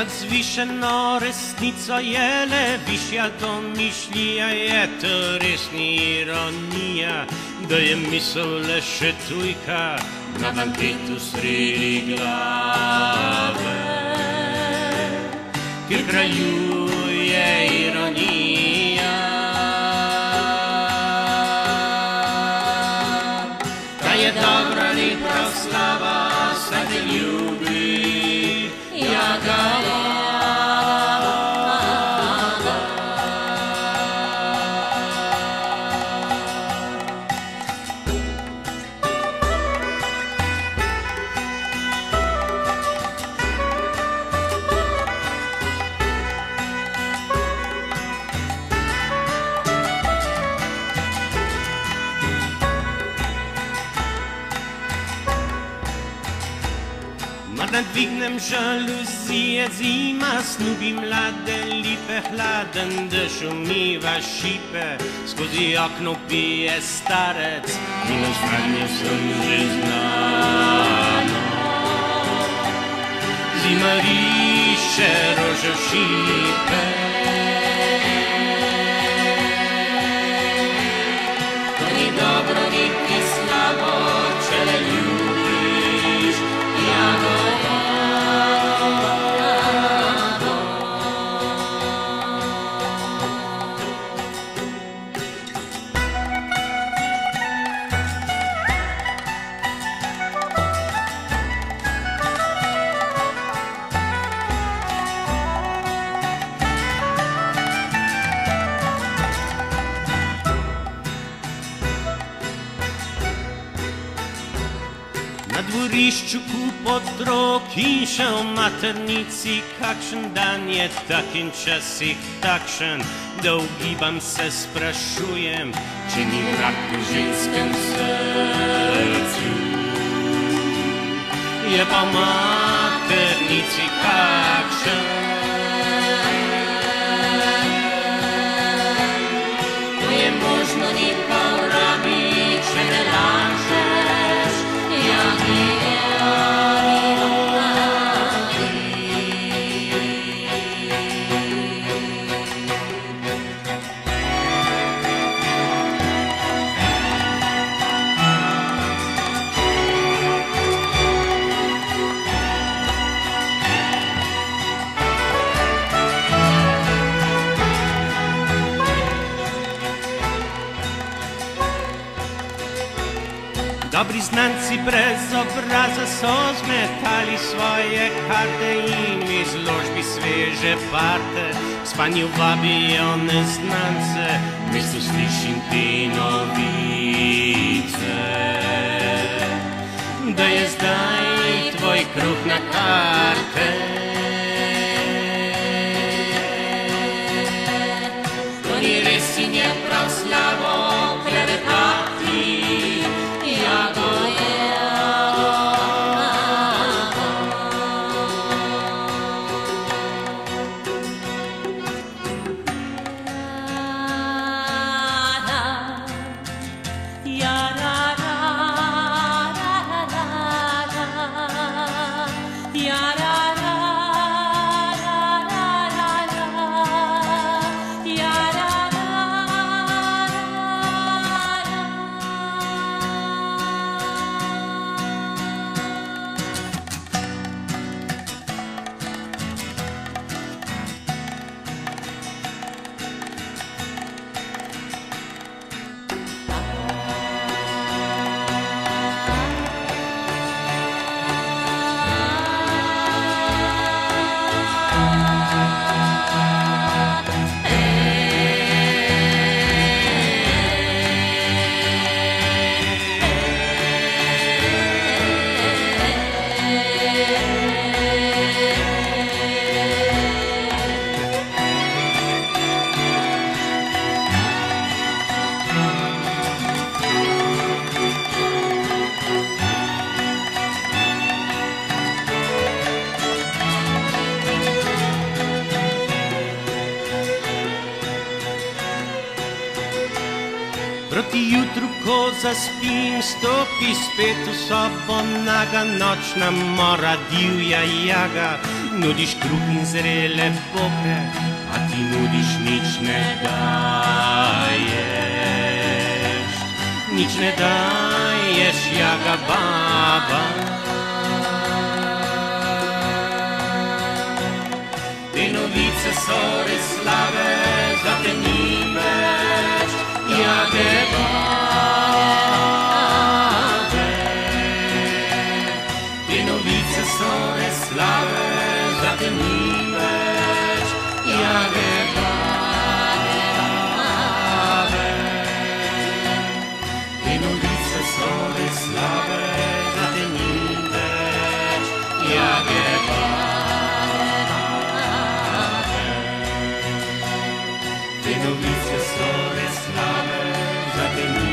Nadzvišeno resnico je le višja domišljija, je to resni ironija, da je misel le še tujka na banketu sredi glave, kjer kraljuje ironija. Da je dobra ni proslava, se te ljubi, ja ga nadvignem žaluzije, zima snubi mlade lipe, hladen dež umiva šipe, skozi okno pije starec in ustvarjanje sem že znano. Zima riše rože šipe, to ni dobro, niti slabo, če le ljubiš, ja go. Na dvorišču kup otrok in še v maternici, kakšen dan je tak in časih takšen, da ugibam se, sprašujem, če ni vrak v ženskem srcu. Je pa v maternici kakšen, to je možno, ni pa v rabi, če ne lažeš. Dobri znanci brez obraza so zmetali svoje karte in v izložbi sveže parte v spanju vabijo neznance, v mestu slišim te novice, da je zdaj tvoj kruh na karte. To ni res in je prav slabo klevetati, ja go je. Ya ra ra ko zaspim, stopi spet v sobo naga, nočna mora, divja jaga. Nudiš kruh in zrele boke, a ti nudiš nič ne daješ. Nič ne daješ, jaga baba. Te novice so res slabe, da te ni več, jage babe. Te novice so res slabe, da te ni več, jage babe. Te novice so res slabe, da te ni več, jage babe. Te novice so res slabe, da te ni